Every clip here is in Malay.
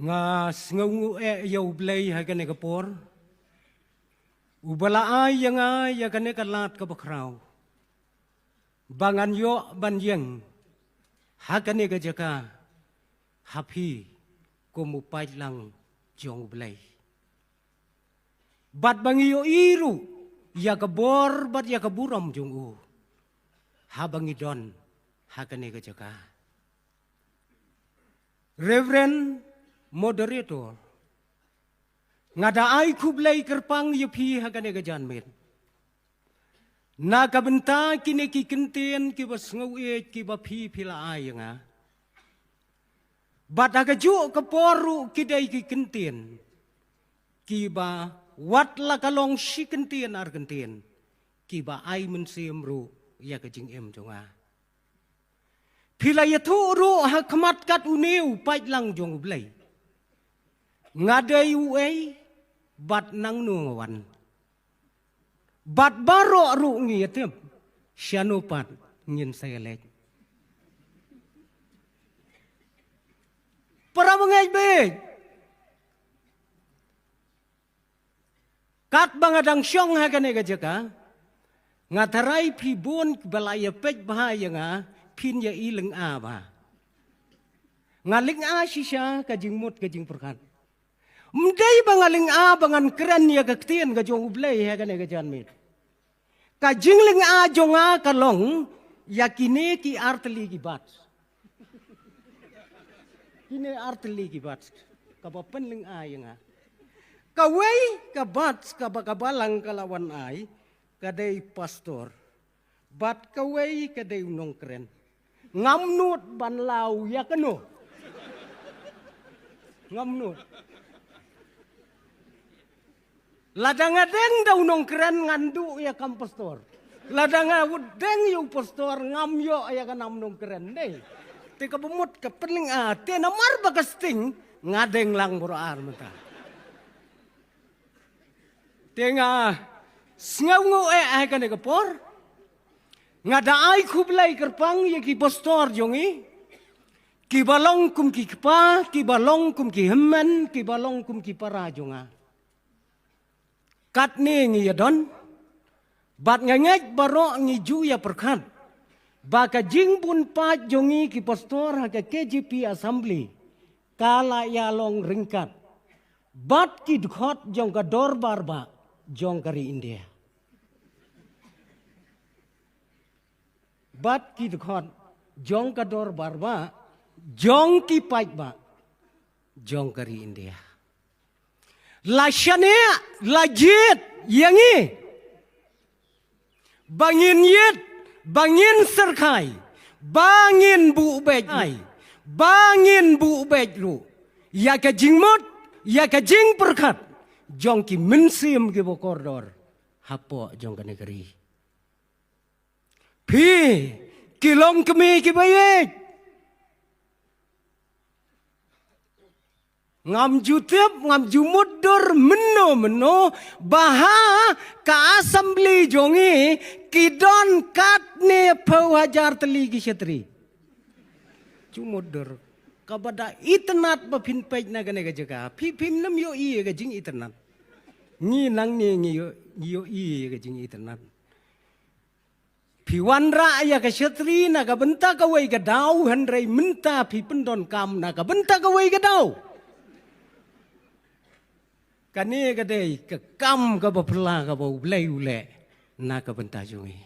nga sngungu yaw blay hagane kapor ubala ay nga yagane kalat ka bakraw bangan yo banyeng hagane ka jaka happy kumupay lang jong blay bat bangiyo iru yakabor bat yakaburam jong u habang idon hagane ka jaka Reverend Moderator ngadaay kublay kerpang yupi hagane gajan met nakabenta kini kikinten kibas ngawe kiba pi pila ay nga bat agaju kaporu kidai kikinten kiba watla kalong shikinten argenten kiba ay mensiemru ya kajing em jonga Pila yatu ro hakmat kat uneu pait lang jong blay. Ngadai uai bat nang nuwan. Bat baro ru ngiyatem. Syanopat ngin saya lek. Para mengay beg. Kat bangadang syong hagane gajaka. Ngatarai pibun balaya pej bahaya nga. Pin ya ilang ba ngaling siya kajing mut kajing perkat mday ba ngaling bangan keren ya kaktian kajong ublay ya kane kajan mit kajing ling jonga kalong yakine ki artli ki bat kine artli ki bat kapapen ling nga kawai kabat kabakabalang kalawan ay kadai pastor bat kawai kadai unong keren ngamnut banlaw ya kano ngamnut ladang adeng daw nong keren ngandu ya kam pastor ladang adeng yung pastor ngamyo ya kanam nong keren deh te kabumut ka pening te namar bagasting ngadeng lang buraar mata te nga sngawngu ay ka kapor ngadaay kublay kerpang ya ki pastor jongi ki balong kum ki kpa ki balong kum ki hemmen ki balong kum ki para jonga kat ne ngi yadon bat ngengek baro ngi ju ya perkat baka jingbun pa jongi ki pastor ha ka KGP assembly kala ya long ringkat bat ki dkhot jong ka dor barba jong kari India bat ki dkhot jong kador barba jong ki paik ba jong kari India la shane la jit yangi bangin yit bangin serkai bangin bu bej ai bangin bu bej lu ya ka jingmot ya ka jing perkat jong ki mensim ki bokordor hapo jong ka negeri Pi kilong kemi kibayek ngam jutip ngam jumudur meno baha ka assembly jongi kidon katne phawajar teli ki kshetri jumudur kabada itnat ba phin pej na gane ga jaga phim nam yo i ga jing itnat ni nang ni yo i ga jing itnat Piwan raya ka syatri na ka benta ka way ka daw handray minta pi pendon kam na ka benta ka way ka daw. Kani ka day ka kam ka bapla ka ba ublay ule na ka benta jungi.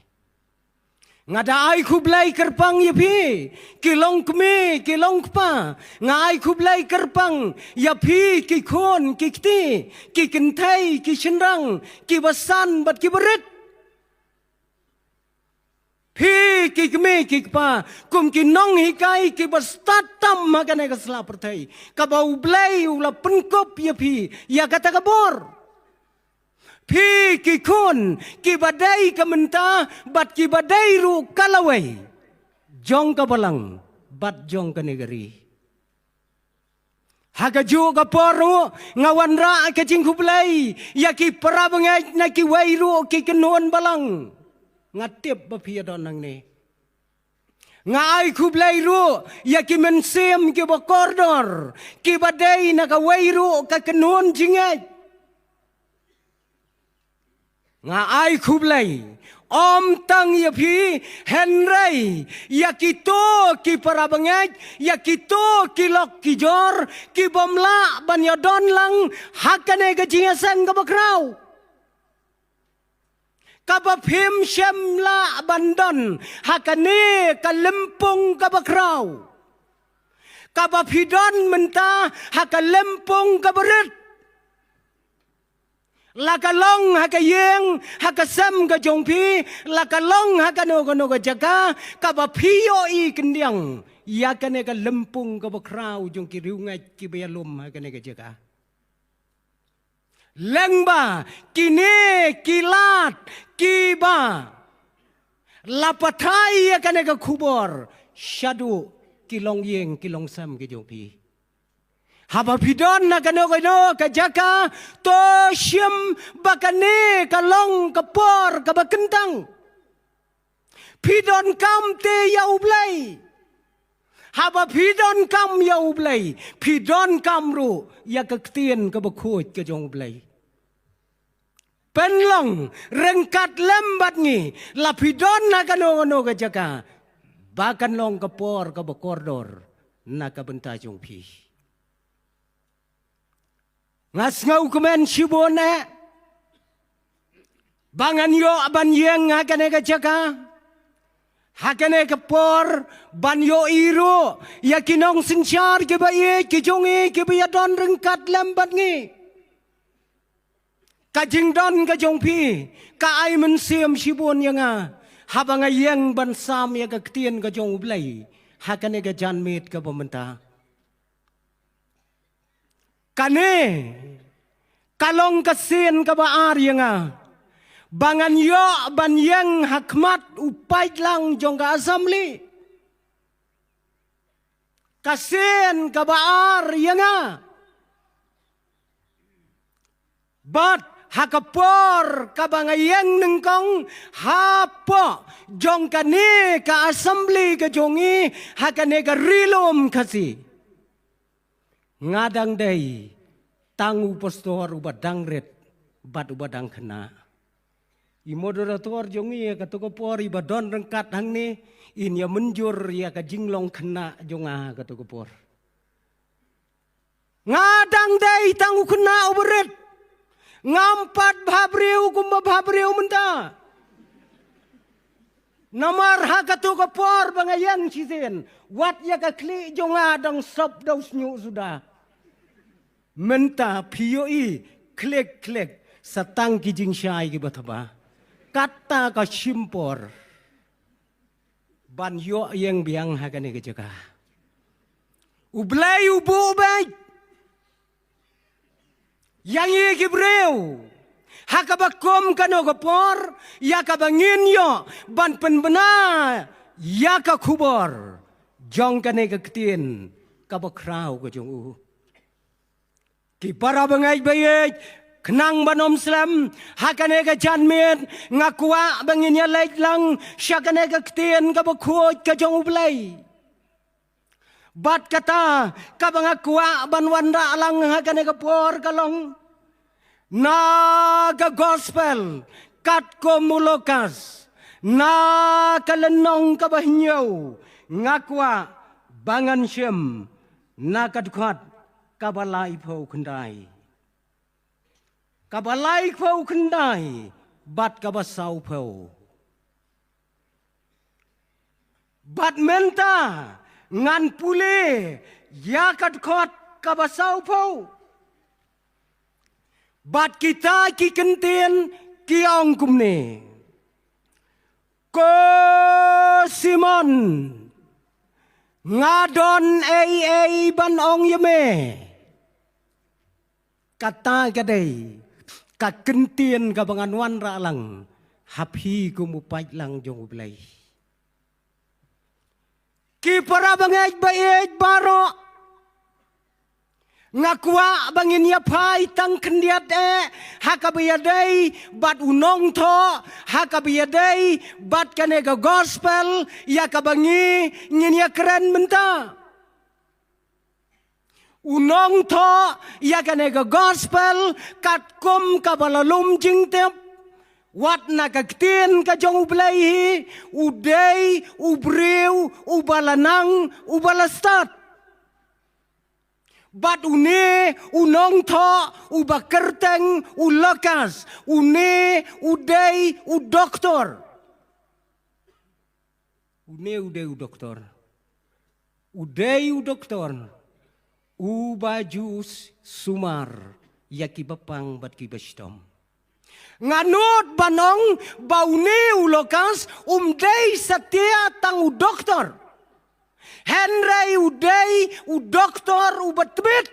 Nga daay kublay kerpang yapi kilong kmi kilong kpa nga ay kublay kerpang yapi kikon kikti kikintay kishinrang kibasan bat kibarit Pi kikme kikpa kum kinong hikai kibastatam magane kasla pertai kabau blay ula penkop ya pi ya kata kabor pi kikon kibadai kamenta bat kibadai ru kalawai jong kabalang bat jong ka negeri hagaju kaporo ngawan ra ka jingkublay ya ki parabangay na ki wairu ki kenuan balang ngatip bapia donang ni Ngai ku blai ru ya ki mensem ki ba koridor ki badai na ka wairu ka kenun jingai. Ngai ku blai om tang ya phi henrai ya kito ki parabangai ya kito ki lok ki jor ki bomla ban ya don lang hakane ka jingasan ka bakrau. Kaba phim syamla bandon hakane kalempung kabakrau. Kaba pidon menta hakalempung kabarit. Lakalong hakayeng hakasam ka jongpi lakalong hakano ka jaga kaba piyo I kendiang yakane kalempung kabakrau jong kiriungai kibayalum hakane ka jaga. Lengba, kini, kilat, kiba, lapatai akan eka kubor, syadu, kilong yeng, kilong sam kejopi. Haba pidon akan eka kajaka, to syem bakane kalong kapor kabakentang. Pidon kam te yaublay. Haba pidon kam yaublay, pidon kam ru ya kektien kabakut kejongblay. Penlong rengkat lembat ni lapidon na kano ka jaka bakan long kapor ka bakordor na kabenta jong pi ngas ngau kemen sibona bangan yo ban yeng hakane ka jaka hakane kapor ban yo iro yakinong sinchar ke bae ke jongi ke biadon rengkat lembat ni kajing don kajong pi ka ai men siam sibon yanga habang ayang bansam ya ka ktien kajong ublay hakane ka janmit ka pamenta kane kalong kasin ka baar yanga bangan yo banyang hakmat upay lang jong ka asambli kasin ka baar yanga but hakapor kabangayang nengkong hapo jong kane ka assembly ka jongi hakane ka rilom kasi ngadang day tangu pastor ubadang ret bad ubadang kena I moderator jongi ka tukapor ibadon rengkat hang ni inya menjur ya ka jinglong kena jonga ka tukapor ngadang day tangu kena uberet ngampat babriu kumba babriu menta namar hakatu kapor bangayan cisen wat ya ka kli jonga dang sop daus nyu sudah menta pioi klik satang kijing syai ki bataba kata ka simpor ban yo yang biang hakane ke jaga ublay ubu ubay yang ye gibreu hakabakom kano kapor yakabangin yo ban penbena yakakubor jong kane kektien kabakrau ke jong u ki para bangai bayet kenang banom slam hakane ka janmet ngakua bangin ya laik lang syakane kektien kabakut ke jong ublay bat kata kabangakua banwanda alang hakane kapor kalong naga gospel kat ko mulokas na kalenong kabahinyaw ngakwa bangan siyem na kadukhat kabalay po kenday bat kabasaw po bat menta ngan pule yakat kot kabasaw po bat kita kikentien kiong kumne ko Simon ngadon ay banong yame kata kadai kakentien kabanganwan ralang hapi kumupay lang jong ublay ki para bangay bayet baro ngakwa bangin ya pai tang kendiat hakabiyadai bat unong to hakabiyadai bat kanega gospel ya kabangi ngin ya keren menta unong to ya kanega gospel katkum kabalalum jingtep wat nakaktin ka jong ublay uday ubriw ubalanang ubalastat bat une unong to ubakerteng ulakas une uday udoktor une uday udoktor uday udoktor ubajus sumar yakibapang bat kibastom nganut banong baune ulokas umday satia tang udoktor Henry uday udoktor ubatbit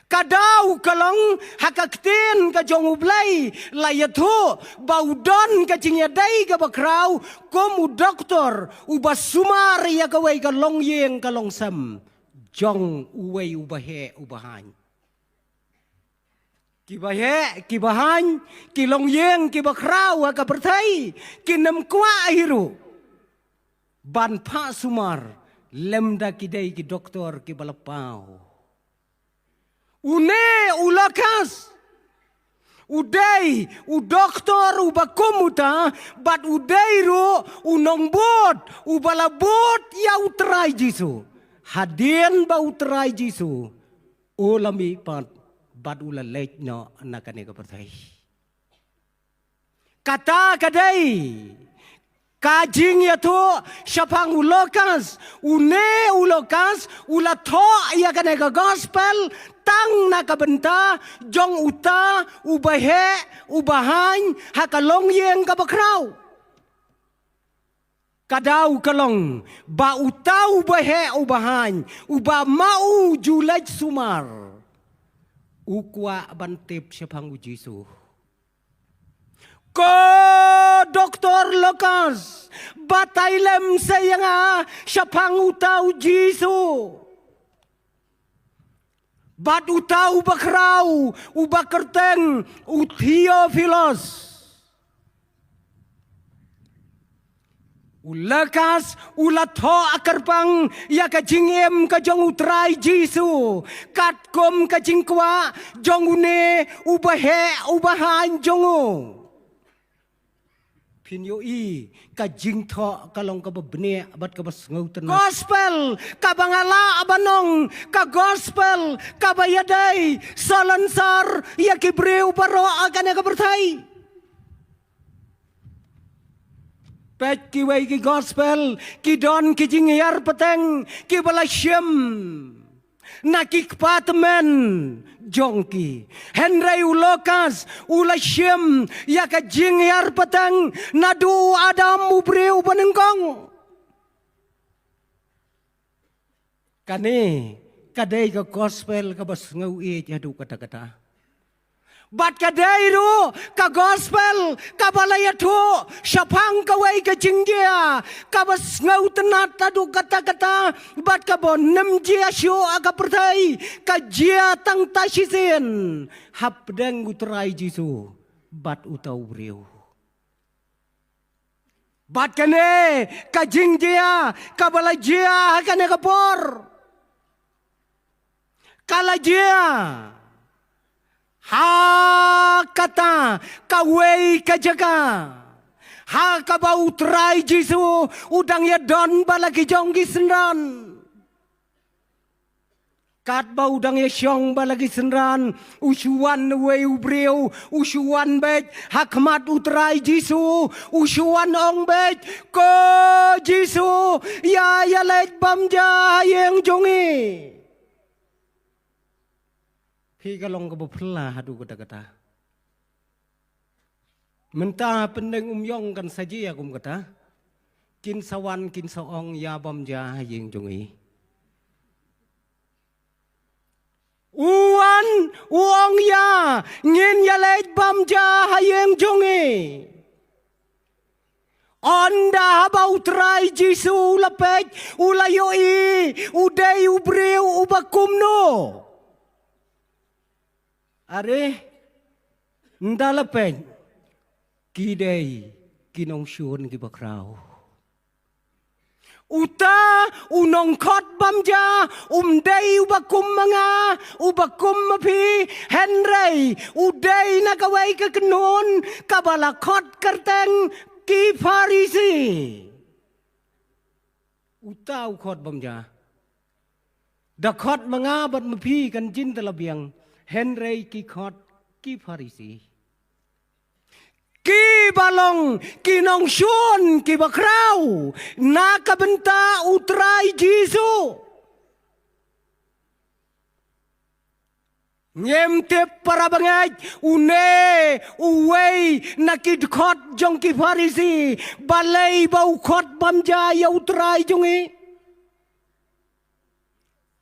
kadau kalong hakaktin ka jong ublay layatho baudon ka jingyadai ka bakraw kom udoktor ubasumar ya kaway kalong yeng kalong sam jong uway ubahe ubahan kibahe kibahan kilong yeng kibakraw ka pertai kinam kwa hiru ban pa sumar lemda kidai ki doktor ki balapau une ulakas uday udoktor ubakumuta bat uday ro unong bot ubalabot ya utray jisu hadien ba utray jisu ulami pat bat ulalek no nakane ka pertai kata kadai kajing ya to syapang ulokas une ulokas ulato ya kanega gospel tang nakabenta jong uta ubahe ubahan hakalong yeng kabakraw kadau kalong ba uta ubahe ubahan uba mau julaj sumar ukwa bantip syapang ujisu ko doktor lokas batailem sayanga syapang utau jisu bat utau bakraw ubakerteng utiofilos ulakas ulatho akarpang ya kajingem kajong utray jisu katkom kajingkwa jongune ubahe ubahan jongo pinyo kajing tho kalong kababne abat kabas ngautan gospel kabangala abanong ka gospel kabayadai salansar ya kibreu baro agane kabertai pet kiwai ki gospel kidon kijingyar peteng kibalasyem nakikpatmen jongki Henry ulokas ulasyem ya kajingyar peteng nadu adam ubreu banengkong kane kadai ka gospel ka bas ngau jadu kata-kata bat kadai ru ka gospel ka balayatu syapang kawai ka jinggia ka bas ngau tenat tadu kata-kata bat ka bon nem jia syo aga pertai ka jia tang tasisen hapdeng utrai jisu bat utau breu bat kane ka jinggia ka balajia kane ka por kalajia ha kata kawei kajaga ha kabau trai jisu udang ya don balagi jonggi senran kat bau udang ya syong balagi senran usuan wei ubreu usuan bet hakmat utrai jisu usuan ong bet ko jisu ya lek bamja yang jongi Hi kalong kabupla hadu kata-kata. Mentah pendeng umyong kan saja ya kum kata. Kin sawan kin saong ya bamja yeng jongi. Uwan uong ya ngin ya lej bamja hayeng jongi. Onda habau trai jisu lapej ulayoi udai ubreu ubakumno. are ndalapen kidei kinong syun ki bakraw. Uta unong kot bamja umday ubakum mga ubakum mapi Henry uday nakaway kakanon kabalakot karteng ki Farisi. Uta ukot bamja dakot mga bat mapi kan jin talabiang Henry ki kot ki Farisi. Ki balong kinong syun ki bakraw nakabenta utray Jisu. Nyemtep para bangay une uway nakidkot jong ki Farisi balay baukot bamja ya utray jongi.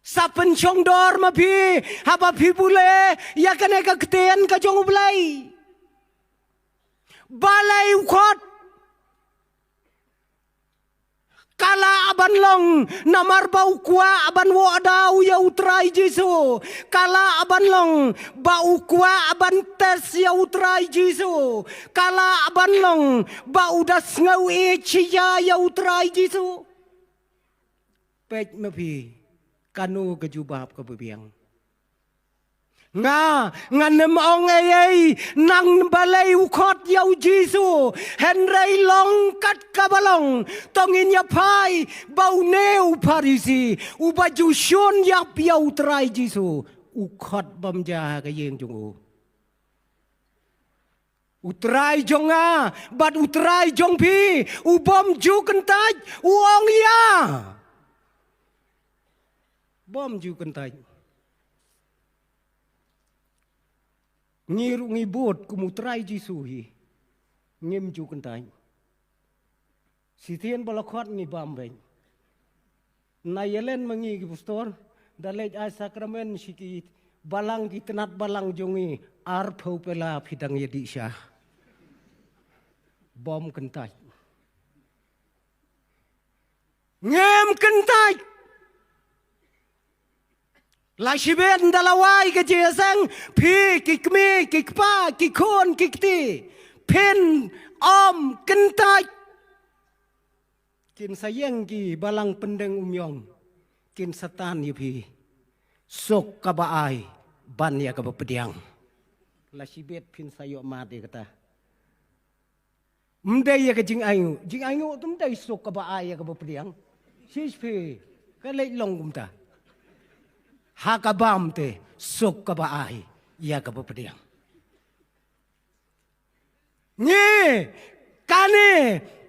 Sa pensyong dor mapi haba pibule ya kaneka keten ka jong ublay. Balay ukot kala aban long namar bau kwa aban wo adaw ya utray Jisu. Kala aban long bau kwa aban tes ya utray Jisu. Kala aban long bau das ngau echiya ya utray Jisu. Pej mapi kanu kejubab kebebiang. Nga nemong ay nang balay ukot yaw Jisu Henry long kat kabalong tongin yapay bauneu Farisi ubajusyon yap yaw tray Jisu ukot bamja kayeng jungu utray jonga bat utray jong pi ubom ju kentaj uong ya bom ju kentaj ngiru ngibut kumutray Jisuhi ngim ju kentay sitien balakot ngibambeng nayelen mangi ki pastor dalej ay sakramen sikit balang kitenat balang jongi arpau pela pidang yedi syah bom kentay ngem kentay Lasibet dalaway ke jesang pi kikmi kikpa kikon kikti pen om kentai kin sayang ki balang pendeng umyong kin setan yupi sok kabaai ban ya kabapediang lasibet pin sayo mati kata mdai ya ke jing ayu tum dai sok kabaai ya kabapediang sispi kalai long kumta hakabam te sok kabaai ya kabapediang. Nye kane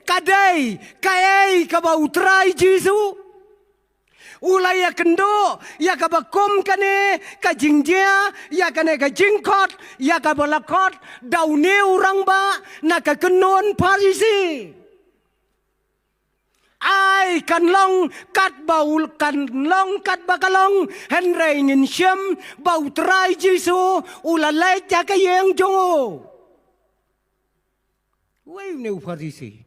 kadai kayai kabautray Jisu ulay ya kendo ya kabakom kane kajingjia ya kane kajingkot ya kabalakot daune urang ba nakakenon Farisi. Ai kan long kat baul kan long kat bakalong Henry ngin syem bau tray Jisu ulalay ja kayeng jongo. Wai ne Farisi.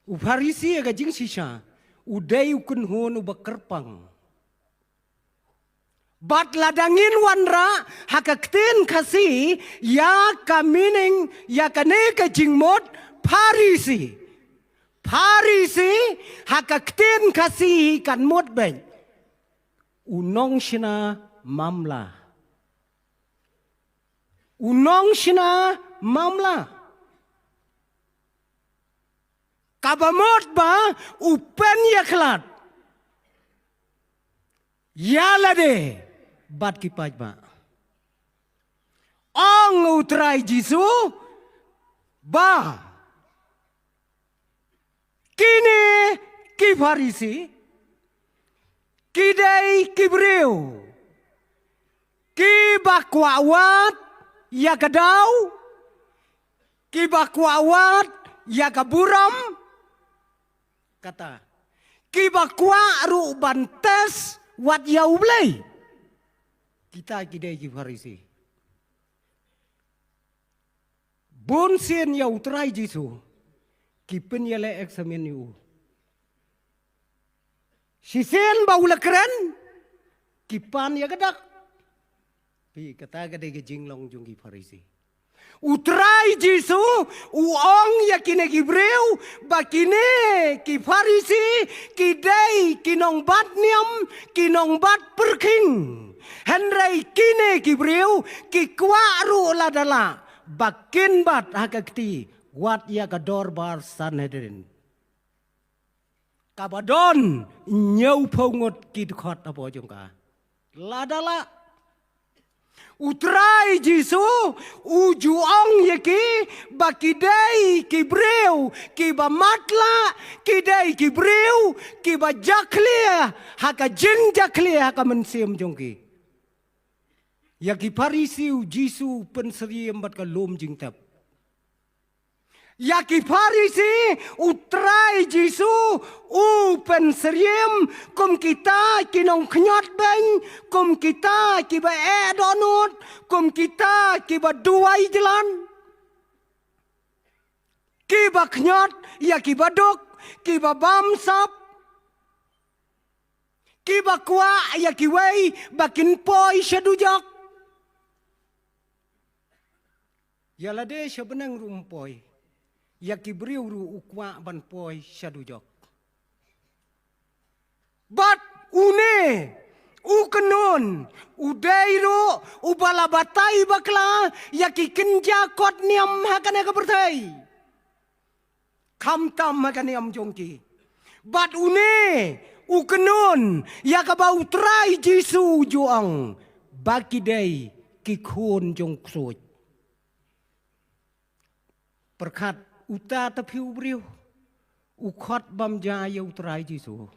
Farisi ga jing sisa udai ukun hon ubakerpang. Bat ladangin wanra hakaktin kasi ya kamining ya kane ka jingmot Farisi. Farisi hakaktin kasi kan mot ben unong sina mamla kabamot ba upen yaklat yalade bat kipaj ba ong utray Jisu ba kini ki Farisi kidai kibreu ki bakwawat ya kadau ki bakwawat ya kaburam kata ki bakwa ru bantes wat ya ublay kita kidai ki Farisi bon sen ya utray Jisu kipen yale eksamen yu. Sisen baula keren kipan ya gadak. Pi kata ka de jing long jung ki Farisi. Utrai Jisu uong yakine ki breu bakine ki Farisi ki dei ki nong bat niam ki nong bat perking. Henry kine ki breu ki kwaru ladala bakin bat hakakti wat ya kador bar Sanhedrin. Kabadon nyau pongot ki khot apo jongka. Ladala Utrai Jisu ujuong yaki bakidei ki breu ki ba matla kidei ki breu ki ba jaklia haka jing jaklia haka mensim jongki yaki Farisi Jisu penseriam bat ka lom jing tap yaki Farisi utrai Jisu penseriam kum kita kinong knyot beng kum kita ki ba donut kum kita ki ba duai jalan ki ba knyot ya ki ba dok ki ba bamsap ki ba kwa ya ki wei bakin poi shadujak ya lade sebenang rumpoi ya ki briu ru ukwa ban poi shadujak But une ukenon udairu ubalabatai bakla yaki kenja kot niam hakane kapertai kamtam hakane am jongki but une ukenon yakaba utrai Jisu juang baki dei kikon jong ksoj perkat uta tapiu briu ukot bamja ya utrai Jisu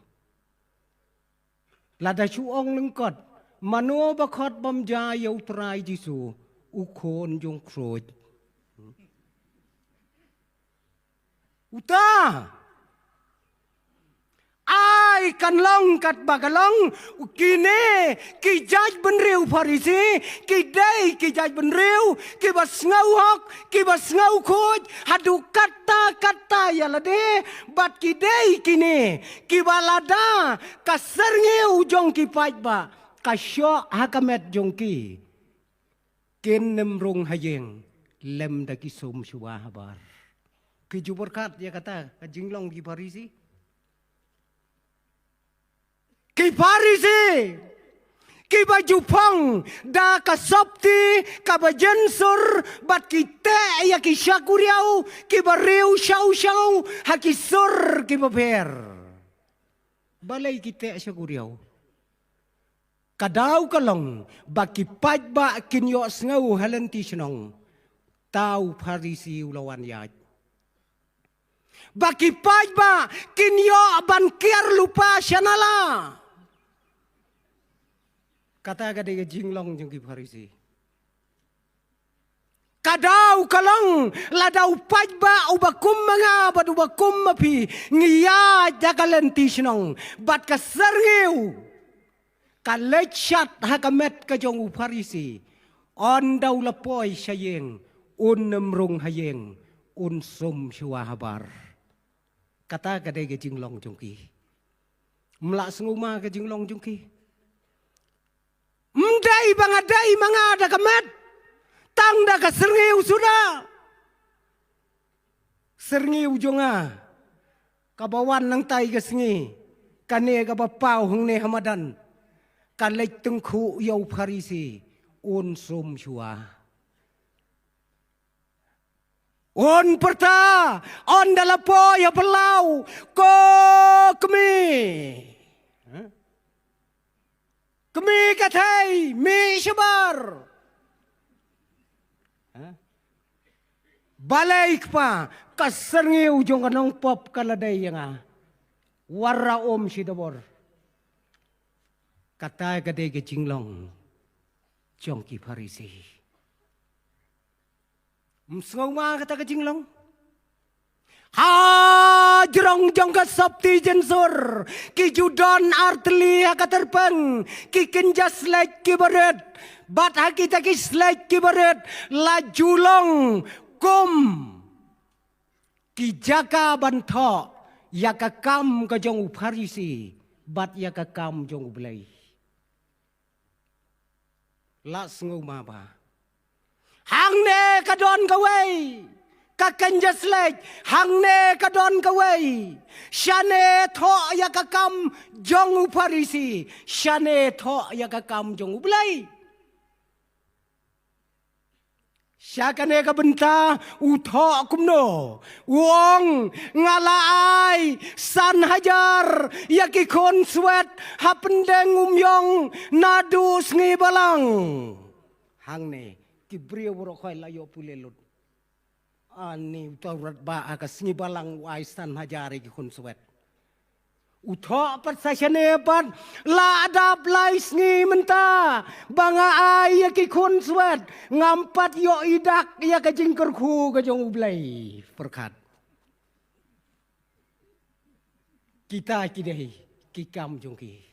Lada chuong lengkot mano bakot bamja ya utrai Jisu ukon jong kroj uta ai kan long kat bagalong kine ki jaj benreu Farisi ki dei ki jaj benreu ki bas ngau hok ki bas ngau khoj hadu kata ya lade bat ki dei kine ki balada kaserneu jong ki pajba kasyo hakamet jong ki ken nemrong hayeng lem daki som suwa habar ki juberkat ya kata jinglong ki Farisi Ki Farisi, ki baju pang, da kasopti, kabajensur, bat kita ya ki syakuriau, ki bariu syau, haki sur ki baper. Balai kita syakuriau. Kadau kalong, baki pajba kinyo sengau halenti senong, tau Farisi ulawan yaj. Baki pajba kinyo bankier lupa syanala. Kata kadang jinglong jeng ki Farisi. Kadau kalong ladau pajba ubakum mga bat ubakum mapi ngiya jakalenti senong bat kaserngeu kalechat hakamet kajong Farisi on daw lapoy sayeng un nemrong hayeng un sum syua habar. Kata kadang jinglong jongki. Melak senguma ke jinglong jongki. Mdai bangadai mangada kamet tangda ka serngeu sudah serngeu jonga kabawan nang tai ka sengi kane ka bapau hang ne hamadan kalek tengku yau Farisi un sum syua on perta on dalapo ya pelau ko kemi Kemi katai, mi syabar. Balik pa, kaserngeu jong kanong pop kaladay nga. Warra om sidabor. Katay kaday ka jinglong, jong ki Farisi. Msengaw mga kata ka jinglong. Ha jerong jong ka sabti jensur ki judon artli hakaterpeng ki kenjas lek ki baret bat hakita ki slek ki baret la julong kum ki jaka banto yaka kam ka jong Farisi bat yaka kam jong belai las ngau ma ba hang ne ka don ka wei ka kan jaslek hang ne ka don ka wei shane tho ya ka kam jong u parisi shane tho ya ka kam jong u blai syakane ka benta utho kumno wong ngala ai san hajar yaki kon swet hapendeng umyong nadu sngi balang hang ne kibriyo bro khoi layo pulelut ani utawrat ba aka sngi balang wai san hajar yaki kon swet utho pat sashane pat la adab lai sngi menta banga ai yaki kon swet ngampat yo idak ya ka jingker khu ka jong ublai perkat kita kidai kikam jongki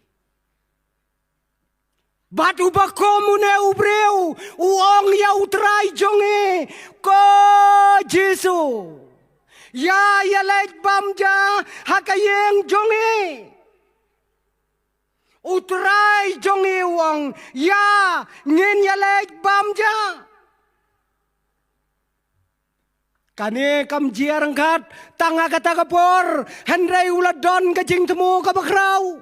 batu bakomune ubreu uong ya utrai jonge ko Jesu ya lek bamja hakayeng jonge utrai jonge wong ya ngin ya lek bamja kane kam jiarang kat tanga kata kapor hendrai uladon kajing temu kabakrau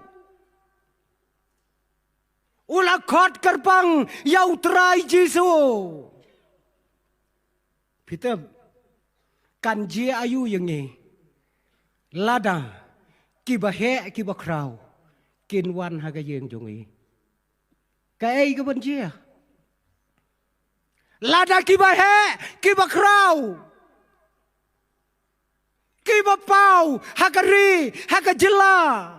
ula khot kerpang ya utrai Jesu Peter kan je ayu yang ni lada kibahe kibakrau kinwan haga yeng jongi kai ka banjia lada kibahe kibakrau kibapau hakari hakajela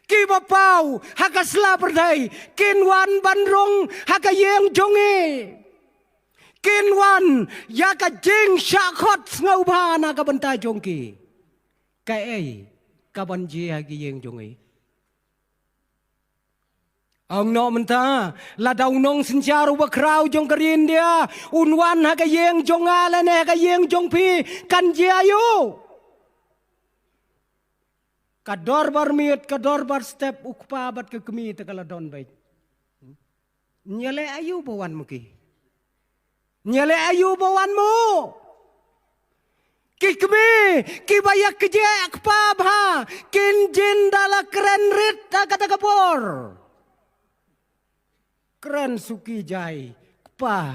kibapau hakasla perdai kinwan bandrong hakayeng jongi kinwan yaka jing syakot ngau bana ka bentai jongki kai ka banji hagi yeng jongi ang no menta la daw nong sinjaru bakrau jong karin dia unwan haga yeng jongala ne haga yeng jongpi kan jiayu kador bar miet kador bar step ukpa bat ke kemi te kala don baik nyale ayu bawan muki nyale ayu bawan mu kikmi kibayak keje akpa bha kin jin dala keren rit kata kapor keren suki jai pa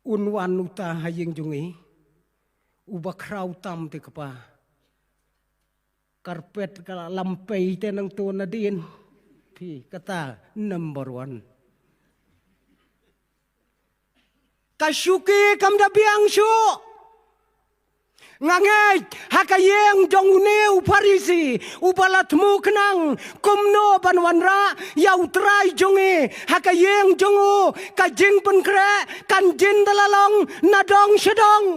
unwan uta hayeng jungi ubakrau tam te kapa karpet kala lampai te nang to nadin pi kata number 1 kasuki kam da biang shu ngangai hakayeng jong neu parisi ubalatmu kenang kumno panwanra ya utrai jonge hakayeng jongu kajing penkre kanjin dalalong nadong sedong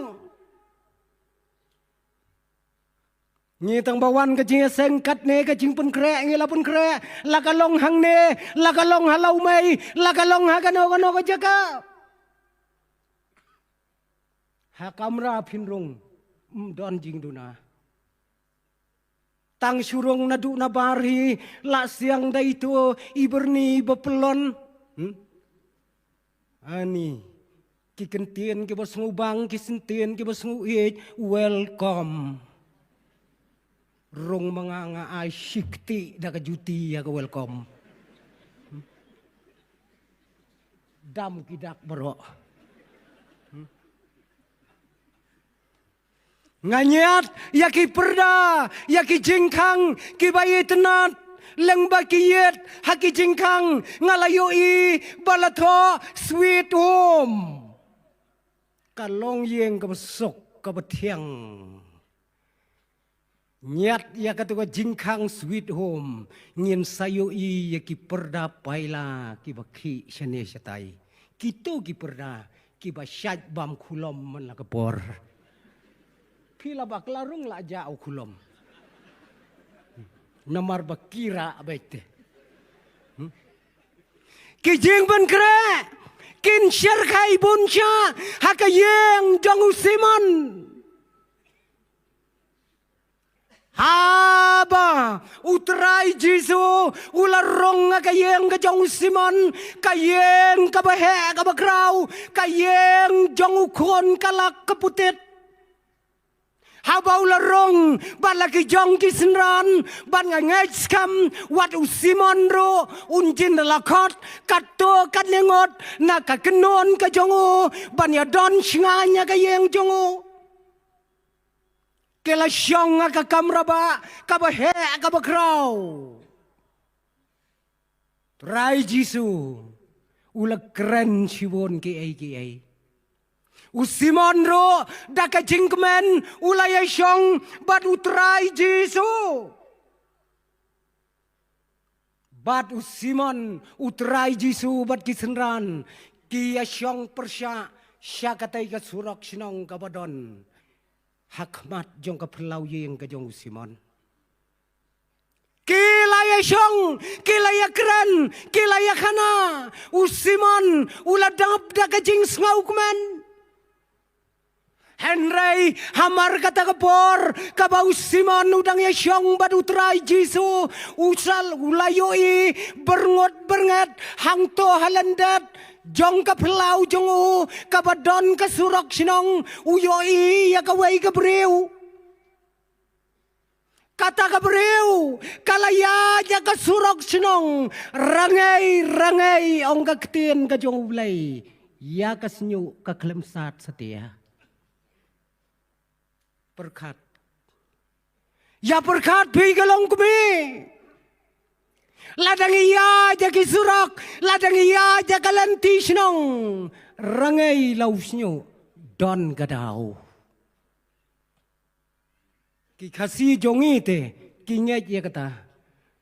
ni tang bawan kajing sengkat ne kajing penkre ngila penkre lakalong hang ne lakalong halau mai lakalong hagano kano kajaka hakamra phinrung don jing duna tang surung nadu nabari la siang da itu iberni bepelon ani kikentien ki bosngu bang kisentien ki bosngu welcome rong manganga ai shikti da kajuti ya ka welcome dam kidak bro nganyat yaki perda yaki jingkang kibai tenat lengba kiyet haki jingkang ngalayoi balatho sweet home kalong yeng kabesok kabetiang nyat ya katuka jingkang sweet home ngin sayoi yaki perda paila kibaki shane shatai kito ki perda kiba syaj bam kulom man lakapor pila baklarung la jauh kulom namar bakira baite kijing ben kre kin syarkai buncha hakayeng jangu simon Haba utrai Jisu ularong kayeng kajong Simon kayeng kabahe kabakraw kayeng jong ukon kalak kaputit. Haba ularong balaki jong kisenran ban ngaj skam wat Simon ro unjin lakot kato katlengot nakakenon kajongo ban ya don shinganya kayeng jongo. Kela syong ka kamraba kabahe kabakraw. Try Jisu ulag keren siwon ki ay. Usimon ro daka jingkmen ulay syong bat utray Jisu. Bat usimon utray Jisu bat kisenran kiya syong persya sya katay ka surak sinong kabadon. Hakmat jong kapelau yang ke jong Simon. Kilaya syong, kilaya keren, kilaya kana. Usimon uladap da kajing sngau-kemen. Henry hamar kata kepor kabau Simon udang ya syong badutrai Jisu usal ulayoi berngot bernget hangto halendat. Jong ka pelau jong kabadon ka surok sinong uyoi ya kawai ka breu. Kata ka breu kalaya ya ka surok sinong rangai ong ka ketin ka jong ulay ya ka senyu ka kelemsat setia. Perkat. Ya perkat pi galong kumi. Ladang iya jaki surak, ladang iya jakalanti sinong, rangai lausnyo don gadau. Ki kasi jongi te, ki nget ya kata,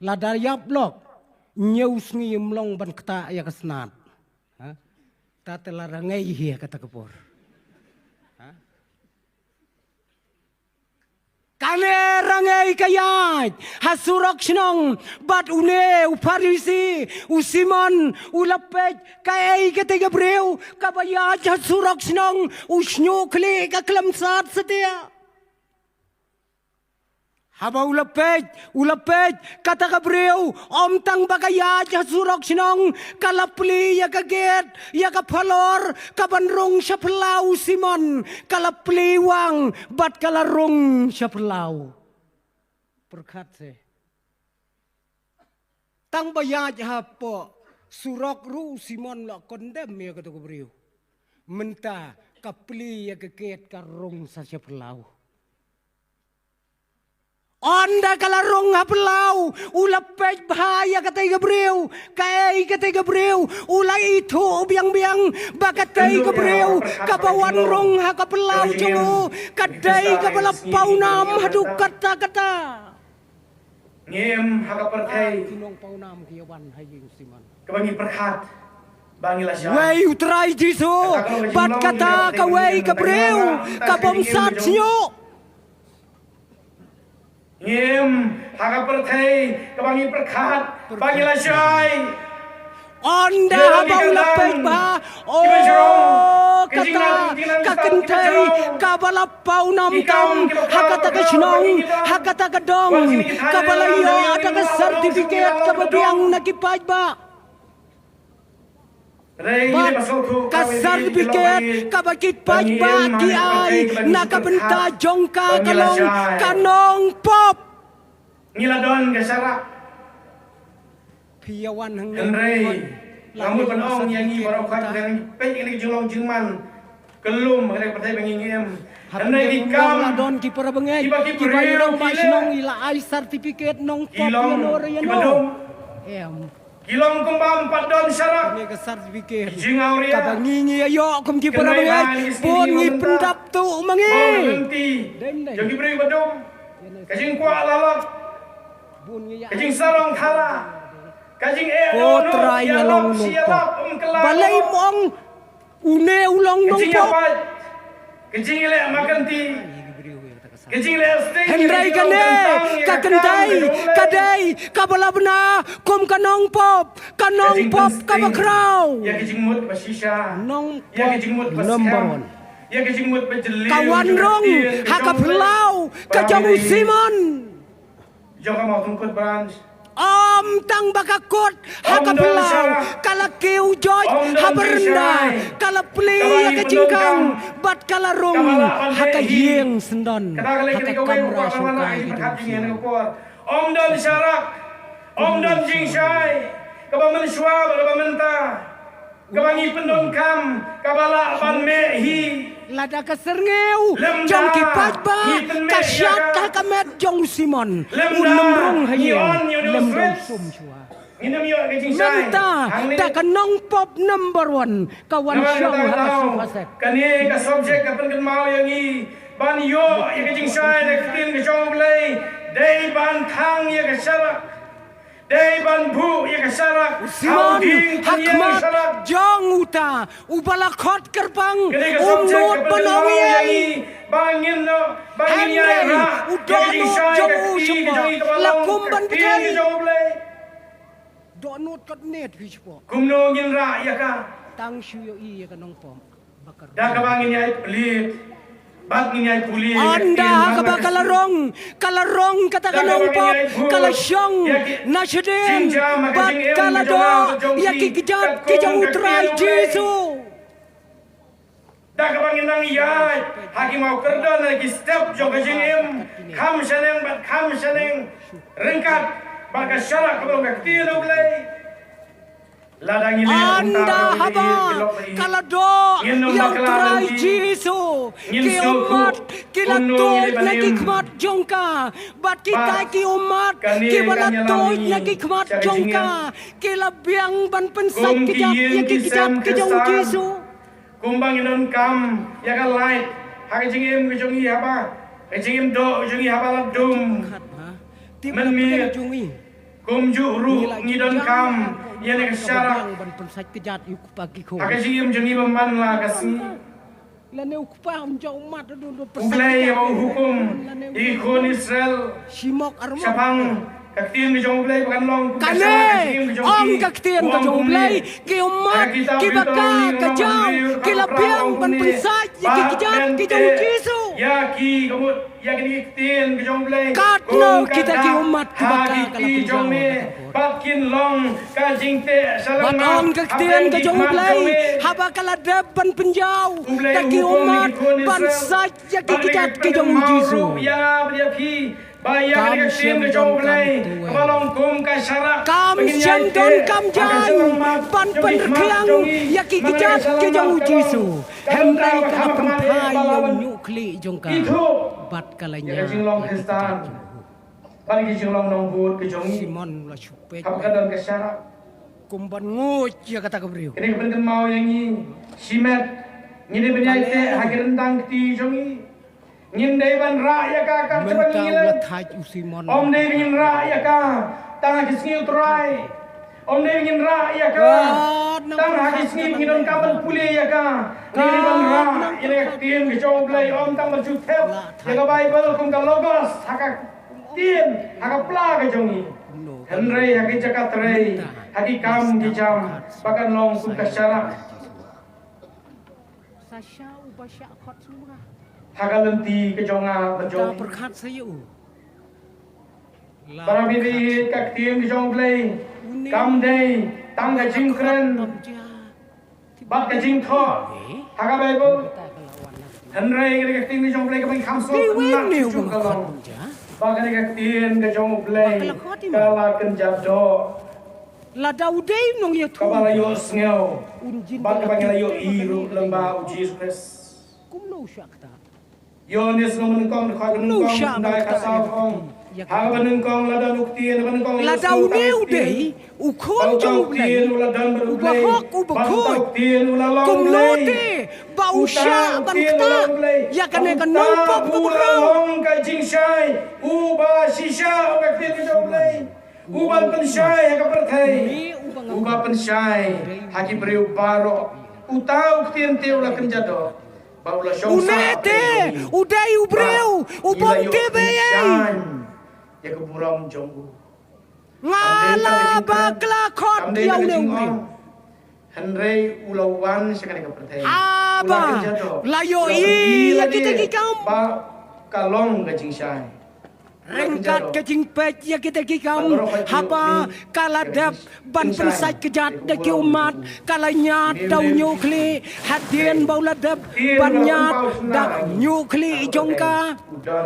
ladar yap lok, nyeus ngimlong ban kata ya kesnat. Tata larangai ya kata kepor. Kane rangai kayat hasurok sinong bat une uparisi usimon ulapet kay ketiga breu kabayat hasurok sinong usnyo kli kaklamsat setia. Haba ulapet kata kabreu om tang bagayat hasurok sinong kalapli ya kaget ya kapalor kabanrong siya pelau Simon kalapli wang bat kalarong siya pelau. Perkat se. Tang bayat hapo surok ru Simon la kondem ya kata kabreu. Menta kapli ya kaget karong sa siya pelau. Onda kalarong hapelau ulapet bahaya katay Gabriel kay katay Gabriel ulay ito biang bakatay Gabriel kabawan rong hakapelau jongo kaday kapalapaw nam haduk kata ngem hakapertay kinong paunam kiyawan haying Simon kabangi perhat bangi lasya way utray Jisu bat kata kaway Gabriel kabomsat sinyo. Ngim hakapertay kabangi perkat bangi lasyay Onda habang lapay ba kata kakentay kabalapaw namtam hakata sinong hakata dong kabalayo ada ka sertifikat kababiang nakipay ba kasartifikat kabakipay ba ki ay nakabenta jongka kalong kanong pop ngiladon gasara piyawan hang Henry lamun penong yang ngi barokat yang pe ini julong jingman kelum mereka pertay bangingem Henry dikam don ki para bengay ki bayong masinong ila ay sertifikat nong pop kilong kilong kumbang padon syarak ni ka sertifikat jingauria kabangingi ayo kum ki para bengay pon ngi pendap tu mangi berhenti jogi beri badum kajing kuat lalap kajing sarong thara kajing potra yalong nungpo balay mong une ulong nungpo kajing ile makanti kajing ile sting Henry kane kakentay kaday kabalabna kum kanong pop kabakraw ya kajing mut basisha nong ya kajing mut number 1 ya kajing mut bajelim kawan rong hakapelau kajong Simon Jong mau tungkut branch. Om tang bakakot hakapelau kala keu joy haberenda kala pli ya kecingkang bat kala rong hakahieng sendon hakakamra syukai Om dan syarak Om dan jingshai kabamen syuab kabamen ta kabangi pendon kam kabala ban mehi lada keserngeu jong kipat ba kasyat hakamet jong simon unemrong hayeng lemrong sum syua Menta tak kenong pop number 1 kawan syong hakasu haset kani ka subject ka pen mau yang i ban yo ya ke jingshai de tin ke jong blai dei ban thang ya ke syarak dei ban bu ya ke syarak Simon hakmat jong uta ubala khot kerpang umnot banawi bangin ya ra udonu jong uspa lakum ban petai donut kat net hispo kumno ngin ra ya ka tang shuyo i ya kanong pom bakar da ka bangin ya pelit bag ngin ya puli anda ka kalarong kata kanong pom kalasyong nasyadin bat kalado ya kikijat kijang utray Jesu da ka bangin nang ya haki mau kerdo lagi step jog jingim kham shaneng rengkat baka syarak kalau ngakti lo blai ladang ini anda haba kalado yang terai Jesu ki umat kilatoi lagi khmat jongka bat kita ki umat ki balatoi lagi khmat jongka ki labiang ban pensat kejap ya ki kejap ki jong Jesu kumbang inon kam ya ka light hak jingim ki jongi haba jingim do jongi haba ladum menmir kumju ru ngidon kam yana ka syarak ban pensat kejat yuk pagi ko akajim jongi memban la kasi lane ukpam jauh mat do ublay mau hukum ikon Israel simok arma syapang kaktin ki jong ublay bakan long kane om kaktin ka jong ublay ki umat ki baka ka jauh ki lapiang ban pensat ya ki kejat ki jong Jesu ya ki kamut ya ki kaktin ki jong ublay katno kita ki umat ki baka ki jong me bakin long ka jingte salam om kaktin ka jong ublay haba kala depan penjau ki umat ban sat ya ki kejat ki jong Jesu ya dia ki bayar ka sim ke jong ublay kamalong kum ka syarak kam siam don kam jai ban penrkiang ya ki kejat ki jong Jesu hendai ka pempai yang nyukli jongka bat kalanya ya jing long Kristen balik ki jing long nong bud ke jong Simon la supet kap ka dan ka syarak kumban nguc ya kata kebriu ini kepentingan mau yang ini simet ngini benyai te hakiran tang ti jong i ngin dai ban ra ya ka ka mentau la thaj Simon om dai ngin ra ya ka tang kisngi utrai om dai ngin ra ya ka tang kisngi ngidon ka ban puli ya ka ngin ban ra ini tien ke jong blai om tang ban thep ya ka bible kum ka logos haka tien haka pla ke jong i henrei haki jakat rei haki kam ki jam bakan long kum ka syarak sasha ubasya khot semua hagalenti ke jonga ta bejong perkhat sayu para biri kak tiem ke jong blai kam dei tang ka jing kren bat ka jing tho haga bible henrei ke tiem ke jong blai ka ban kham so nak chu ka long bakan ke tiem ke jong blai kala ken jab do la daudei nong ya thu kabala yo sneo unjin bat ka bangela yo iru lamba u Jesus kumno syakta Yonis ngomong kong khoi benung kong dai kasau kong ha benung kong ladan ukti benung kong la daune udei ukhon jong ukti ladan benung ubahok ubakhoy ukti ulalong kumlote bausya bangta ya kane kanong pop ulalong ka jingshai uba shisha ukti ke jong lei uban penshai ka perthai uba penshai haki breu baro utau ukti ente ulakan jado unete udai ubreu ubom tebe ya keburam jonggu ngala bakla khot diau ne ubreu henrei ulawan sekali ke pertai aba layo i ya kita ki kam ba kalong ke jingshai Rengkat ke jing pej ya kita kikam haba kala dap ban pensai kejat de ki umat kala nyat tau nyukli hadien baula dap ban nyat dak nyukli jongka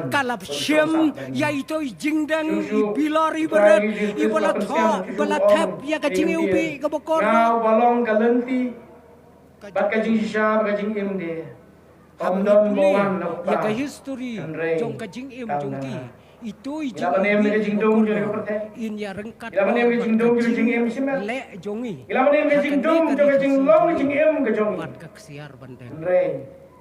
kala syem ya itu jingdang ibilor ibarat ibala tho ibala thap ya ka jing ubi ka bokor ngau balong kalenti bat ka jing sha ka jing imde Kamdon bawan ya ka history jong ka jing im jongki itu Ilaban em ke jingdong jo ko perte. in ya rengkat Ilaban em ke jingdong jo jing em simet. le jongi Ilaban em ke jingdong jo ke jinglong jing em ke jong. bat ka siar banteng Andre.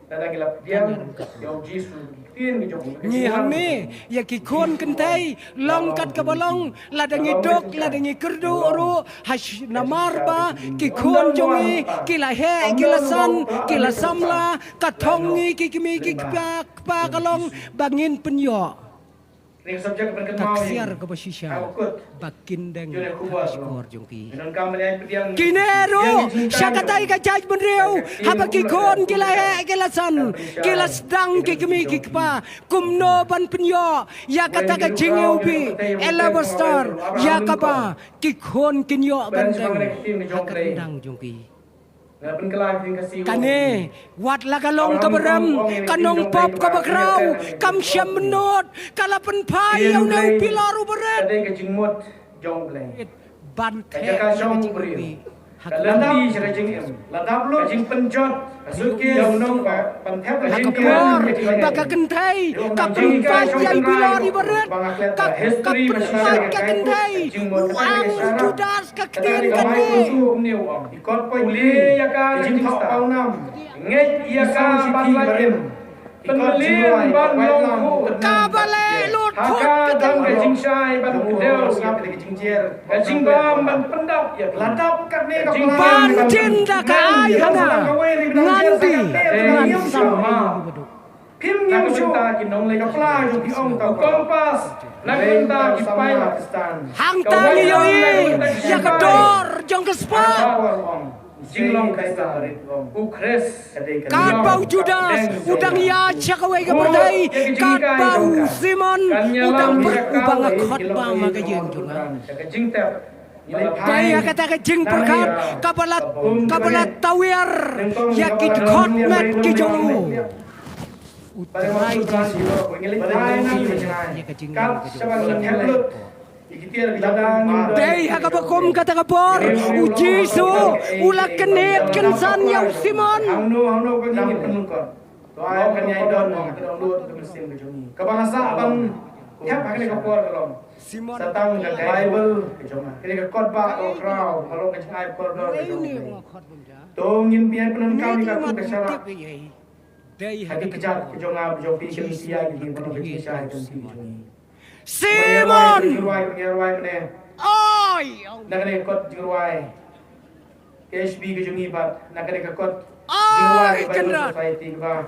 Tada gilap diam yo jisu. Tien ke jong. ngi hamni ya ki khon kentai long kat ka balong ladangi dok ladangi kerdu ru hash namar ba ki khon jongi ki la he ki la san ki la samla ka thongi ki kimi ki pa kalong bangin penyo Ning subjek berkenal. taksiar ke basisya bakin deng skor jongki Dan kam ne pediang. kinero syakatai ka jaj benreu haba ki kon kila he kila san kila sedang ki kimi ki pa kumno ban penyo ya kata ka jingeubi elabastar ya kapa ki kon kinyo banteng hakandang jongki Laban kelak ting kasih. kane wat lagalong kabaram kanong pop kabakraw kam syam menot kalapan pai au neu pilaru beret Tadi ke jingmut jong play. ban the Kaja ka jong beri. Lanti sira jing em. Ladap lu jing penjot. Suki yang nong pa panthep ka jing hakapor baka kentai kapun pai yai pilaru beret kap kapun pai ka kentai uang judas ka ktin kane Ikot po uli ya ka jing pau nam. Nget ya ka batim. Penbelian ban yong kabale lut Haka dang ke jing syai ban kedel ngap ke jing jer. Ke jing bam ban pendap ya ladap kat ne ka ban cinta ka ai hana nganti ngan sama Pim ngim shu ta ki nong le ka pla ju ki ong ka kompas. Na ta ki pai Pakistan. hang tali yoi ya kedor jong kespa Jinglong kaisa ukres kat bau judas udang ya cakawe ka berdai kat bau simon udang berubang khotba maka jeng junga jing tap Kaya kata ka jing perkat kabalat tawir ya kit khot met ki jongu utrai jesu ya ka jing Dei hakabakom kata kapor ujisu ula kenet kensan yau simon Hangno pagingin penungkot. Doa kan nyai don kita lut ke mesin ke jongi. Kabahasa bang tiap hakne kapor kalong. simon Satang ke Bible ke jonga. Kini ke khotbah ke kraw kalau ke ai pordor ke ini jongi. khot bunda Tongin pian penan kau ni Ini ka mat ke syara. tip ye dei Hadi kejat ke jonga jopi ke sia ke penan ke syai ke jongi. Simon Ruai ne. oi Nakane kot jingruai. KSB ke jongi bat nakane ke kot Ai, Bible kendrat. Society ba.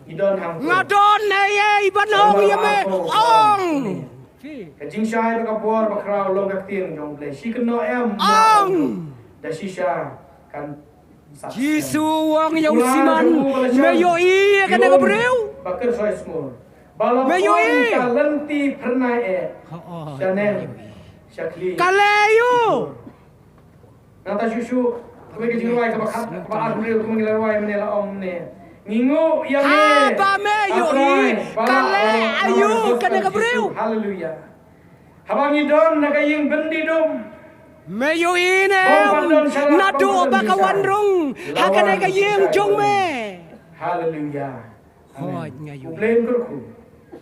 Idon hang. ngadon ye iban hong ye me ong Kajing syai ba kapor ba kraw long ka ting jong play. Si keno em. ong Da shisha kan Jisu wong yau simon meyo i kana gabreu Bakar soy small. Bala Meyo i. ka lenti pernah Chanel. Shakli. kaleyo Nata shushu. Kami kajing ruai ka bakat. Ba arbril kami ngila ruai menela om ne. Ngingu yang ne. Haba meyo i kale ayu kana gabreu Hallelujah. Habang idon nakaying bendidum. meyo i ne nado bakawan rong hakana ka yeng jong me Hallelujah. hoj ngayu Blame kurku.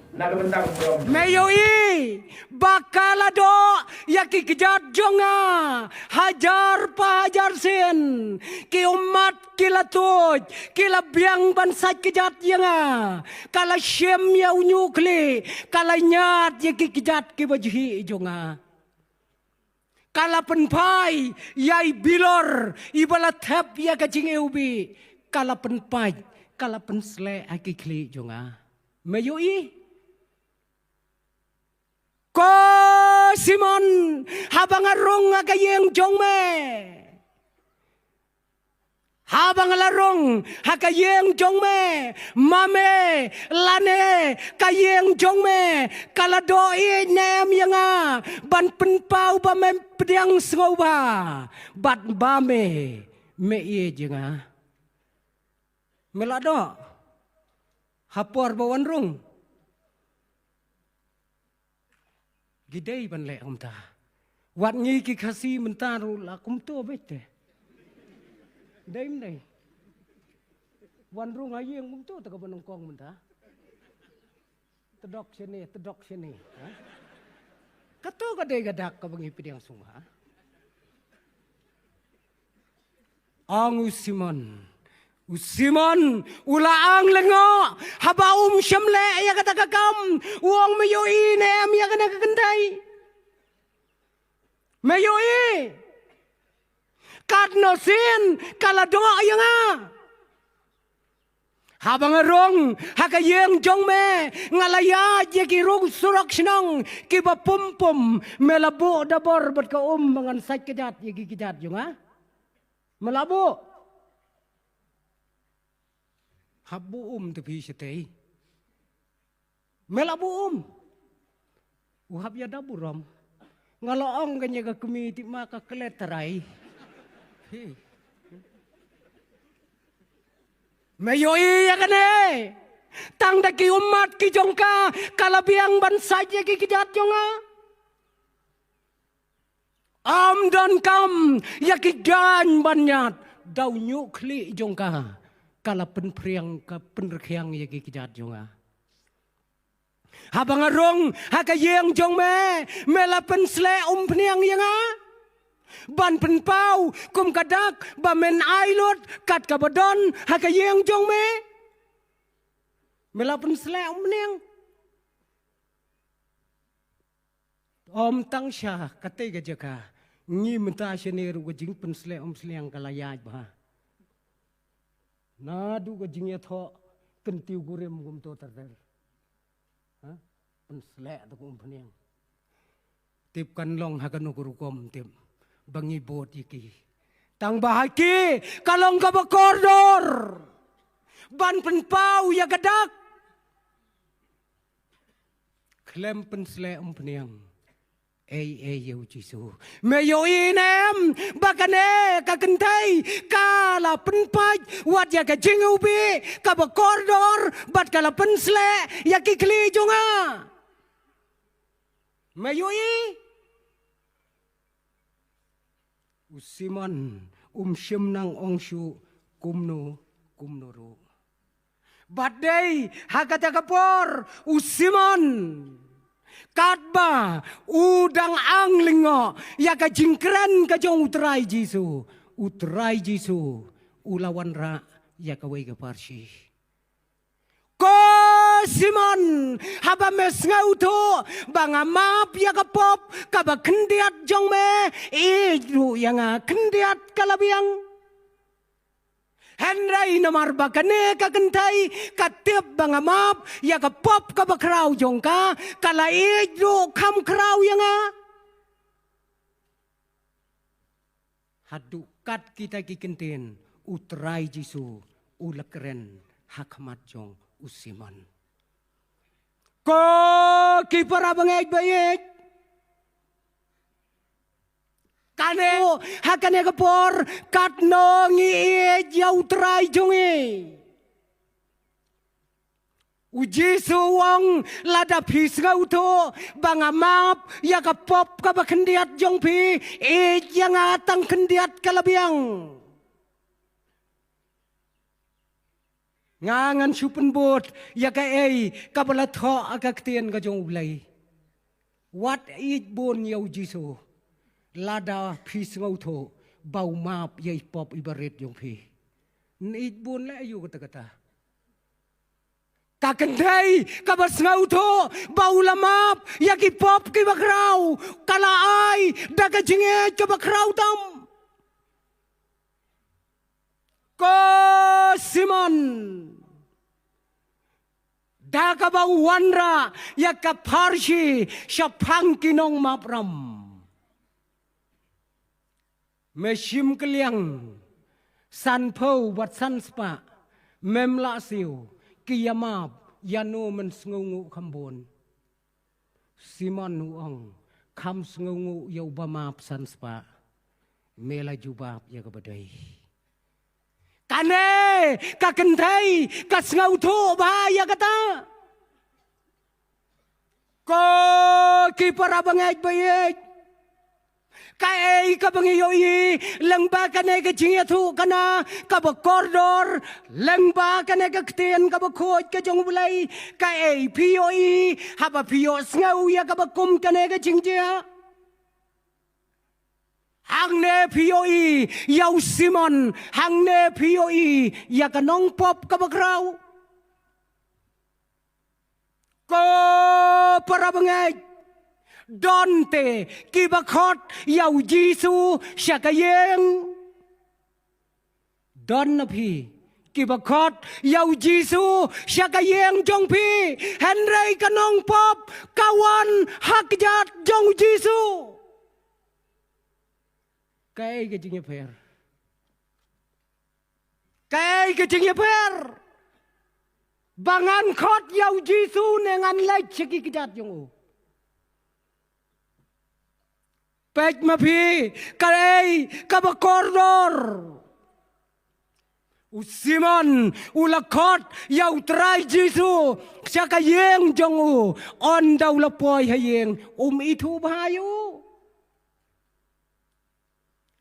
Nagabentang brom. meyo i bakalado yaki kejat jonga hajar pahajar sin ki umat kila tuj kila biang bansat kejat yanga kala syem ya unyukli kala nyat yaki kejat ki bajhi jonga kala penpai yai bilor ibala thap ya kacing eubi kala penpai kala pensle akikli jonga meyo i ko Simon habang arong agayeng jong me Habang larong hakayeng jong me mame lane kayeng jong me kalado nem yanga ban penpau ba mem pediang sengoba bat ba me ye jenga melado hapor bawan rung gidei ban le ta wat ngi ki khasi mentaru la kum to bete Daim dai. Wan rung ayeng mum tu tak benongkong menta. Tedok sini. Kato kadai gadak ka bangi pidang sungha. Ang Usimon ulaang lengo habaum syamle ya kata kakam uang mayoi nem ya kena kekendai. Mayoi Kadno sin kala doa yanga habang rong hakayeng jong me ngalaya jeki rong surak sinang kiba pum melabo dabor bat ka mangan sak kedat yeki kedat yanga melabo habu tepi setei melabo uhab ya daburam ngaloong kanya ka kumiti maka keleterai Mayoi ya kene tang daki umat ki jongka kalabiang bansa je ki kijat jonga am dan kam ya ki dan banyat dau nyukli jongka kala penpriang ka penrekyang ya ki kijat jonga habang arong hakayeng jong mela pensle peniang yanga ban penpau kum kadak bamen ailot kat kabadon hakayeng jong melapen selek meneng om tang sya kate gajaka ngi menta sheneru gajing pen selek seleng kalayaj ba nadu gajing ya tho kentiu gurem gum to terder ha pen selek to kum peneng tip kan long hakanu gurukom tim bangi bot iki tang bahaki kalong ka bakordor ban penpau ya gadak klem pensle peniang yau jisu meyo inem bakane ka kentai kala penpaj wat ya ka jingubi ka bakordor bat kala pensle ya kikli jonga meyo Usiman syem nang ongshu kumnuru. Badai hakata kapor usiman katba udang anglingo ya ka jingkren ka jong utrai jisu ulawan ra ya ka wei ka parsi. Ko Simon haba mes ngauto banga map ya kapop kaba kendiat jong me idu yang kendiat kalabiang Henry namar bakane ka kentai katip banga map ya kapop kaba krau jong ka kala idu kam krau yang hadukat kita kikentin utrai jisu ulakren hakmat jong Usiman. Ko kipara bangay bayik. Kane hakane kapor katno ngi jau trai jongi. Uji suwang lada pis ngauto bangamap ya kapop kabakendiat jongpi yang atang kendiat kalabiang. Ngangan supen bot ya ka kabala tho agak tien ka jong ulai what it bon yau jisu lada phis ngau tho bau map yai pop ibaret jong phi it bon la ayu kata ka kendai ka bas ngau tho bau lamap ya ki pop ki bakrau kala ai daga jinge ka bakrau tam ko Simon daga ba wanra ya ka parsi syapang kinong mapram mesim keliang san phâu wat san spa mem la siu kiyamap yanu men sngungu khambon Simon nu ong kham sngungu yau bamap san spa mela jubab ya ka badai kane ka kenthai ka snau thu ba ya kata ko ki para bangai bayek kai ka bangiyo i lengba kane ka jingia thu kana ka ba koridor lengba kane ka ktien ka ba khoj ka jong bulai kai pio i ha ba pio snau ya ka ba kum kane ka jingjia hang ne pio i yau Simon hang ne pio i ya ka nong pop ka ba krau ko para bangai Donte kibakot yau Jisu syakayeng Don napi kibakot yau Jisu syakayeng jong pi Henry kanong pop kawan hakjat jong Jisu Kai kejingnya per Kai kejingnya per Bangan kot yau Jisu nengan lek syaki kejat jong Pek mapi kalei kabakordor Simon ulakot yau trai Jisu syakayeng jongu on daw lapoy hayeng itu bahayu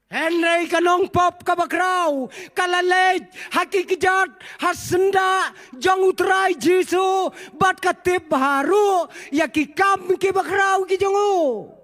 Henry kanong pop kabakraw kalalej hakikijat hasenda jong utrai Jisu bat katip baharu yakikam kibakraw ki jongu